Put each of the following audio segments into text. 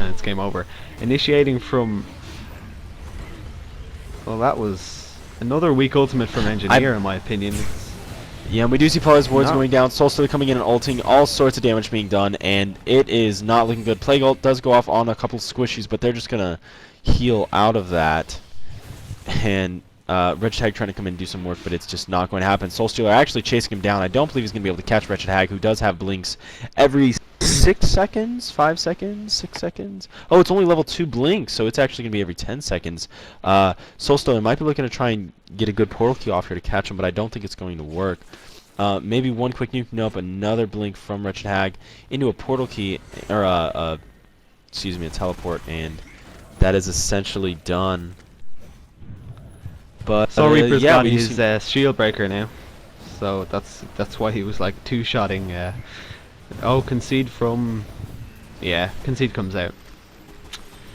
and it's game over. Initiating from... Well, that was another weak ultimate from Engineer, in my opinion. Yeah, and we do see Poly's wards No. going down, Soulstealer coming in and ulting, all sorts of damage being done, and it is not looking good. Plague ult does go off on a couple squishies, but they're just going to heal out of that. And Wretched Hag trying to come in and do some work, but it's just not going to happen. Soulstealer actually chasing him down. I don't believe he's going to be able to catch Wretched Hag, who does have blinks every 6 seconds, 5 seconds, 6 seconds. Oh, it's only level 2 blinks, so it's actually going to be every 10 seconds. Soulstealer might be looking to try and get a good portal key off here to catch him, but I don't think it's going to work. Maybe one quick nuke, nope, another blink from Wretched Hag into a portal key, or excuse me, a teleport, and that is essentially done. But So Reaper's yeah, got his shield breaker now, so that's why he was like two-shotting. Oh, concede from... Yeah, concede comes out.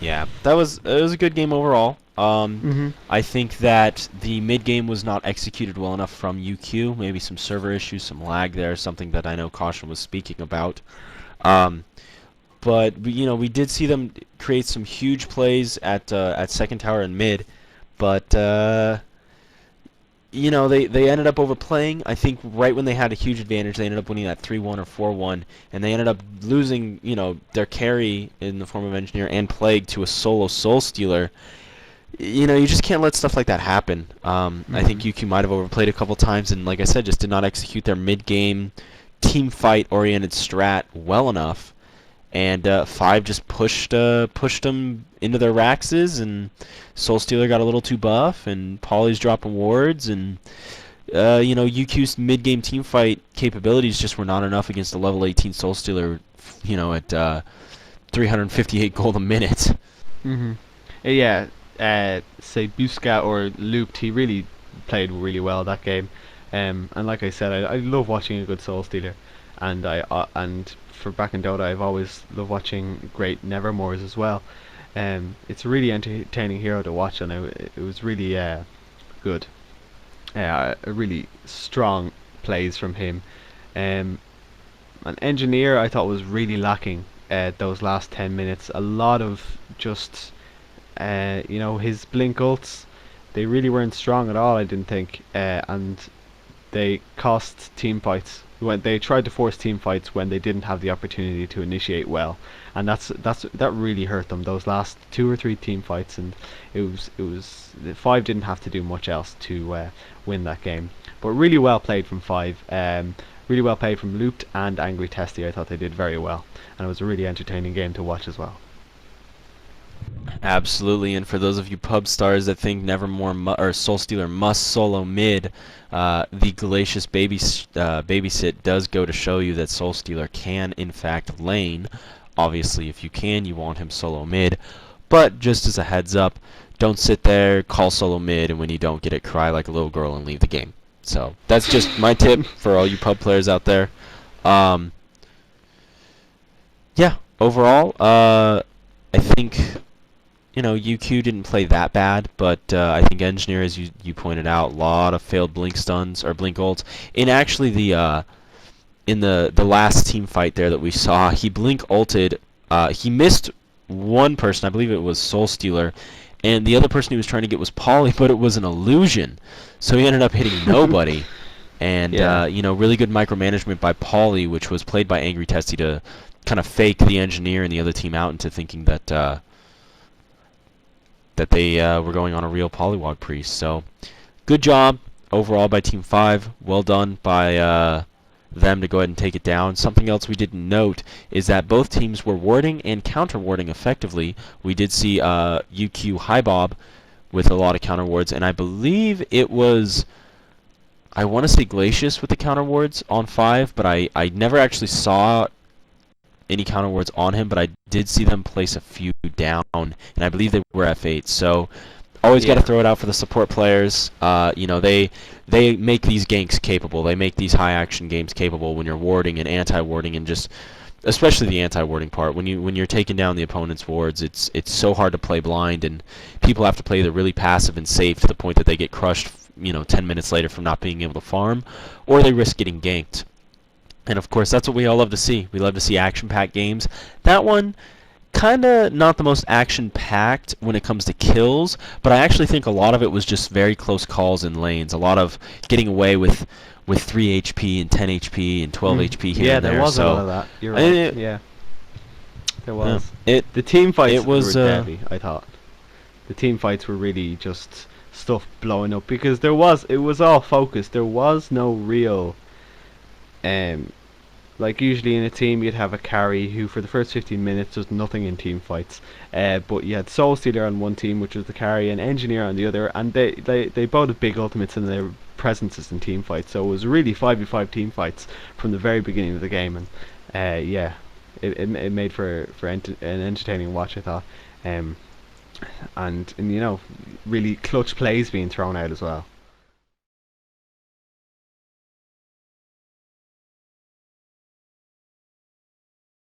yeah, it was a good game overall. I think that the mid game was not executed well enough from UQ. Maybe some server issues, some lag there, something that I know Caution was speaking about. But we did see them create some huge plays at second tower and mid, but they ended up overplaying. I think right when they had a huge advantage, they ended up winning that 3-1 or 4-1, and they ended up losing their carry in the form of Engineer and Plague to a solo Soulstealer. You just can't let stuff like that happen. I think UQ might have overplayed a couple times, and like I said, just did not execute their mid-game team fight-oriented strat well enough. And 5 just pushed them into their Raxes, and Soulstealer got a little too buff, and Poly's dropping wards, and UQ's mid-game team fight capabilities just were not enough against a level 18 Soulstealer, at 358 gold a minute. Yeah, say Busca or Looped, he really played really well that game. And like I said, I love watching a good Soulstealer, and and for back in Dota, I've always loved watching great Nevermores as well. It's a really entertaining hero to watch, and it was really good. A really strong plays from him. An Engineer I thought was really lacking those last 10 minutes. A lot of just his blink ults, they really weren't strong at all, I didn't think, and they cost team fights when they tried to force team fights when they didn't have the opportunity to initiate well, and that really hurt them, those last 2 or 3 team fights. And it was 5 didn't have to do much else to win that game. But really well played from 5, really well played from Looped and Angry Testy. I thought they did very well, and it was a really entertaining game to watch as well. Absolutely, and for those of you pub stars that think Nevermore or Soulstealer must solo mid, the Glacius babysit does go to show you that Soulstealer can in fact lane. Obviously, if you can, you want him solo mid, but just as a heads up, don't sit there, call solo mid, and when you don't get it, cry like a little girl and leave the game. So that's just my tip for all you pub players out there. Yeah, overall, I think UQ didn't play that bad, but I think Engineer, as you pointed out, a lot of failed blink stuns or blink ults. In actually in the last team fight there that we saw, he blink ulted. He missed one person, I believe it was Soulstealer, and the other person he was trying to get was Poly, but it was an illusion, so he ended up hitting nobody. And really good micromanagement by Poly, which was played by Angry Testy to kind of fake the Engineer and the other team out into thinking that that they were going on a real Polywog Priest. So, good job overall by Team 5. Well done by them to go ahead and take it down. Something else we didn't note is that both teams were warding and counter-warding effectively. We did see UQ High Bob with a lot of counter wards, and I believe it was, I want to say Glacius with the counter wards on 5, but I never actually saw any counter wards on him, but I did see them place a few down, and I believe they were F8. So always got to throw it out for the support players. They make these ganks capable. They make these high action games capable when you're warding and anti-warding, and just especially the anti-warding part. When you're taking down the opponent's wards, it's so hard to play blind, and people have to play the really passive and safe to the point that they get crushed 10 minutes later from not being able to farm, or they risk getting ganked. And of course, that's what we all love to see. We love to see action-packed games. That one kind of not the most action-packed when it comes to kills, but I actually think a lot of it was just very close calls in lanes. A lot of getting away with 3 HP and 10 HP and 12 HP here Yeah, and there there. was a lot So of that. You're right. it, Yeah, there yeah, was. it The team fights it were was deadly, I thought. The team fights were really just stuff blowing up because it was all focused. There was no real um like usually in a team you'd have a carry who for the first 15 minutes does nothing in team fights. But you had Soul Stealer on one team, which was the carry, and Engineer on the other, and they both had big ultimates and their presences in team fights. So it was really 5v5 team fights from the very beginning of the game, and yeah, it made for an entertaining watch, I thought. Um, and you know, really clutch plays being thrown out as well.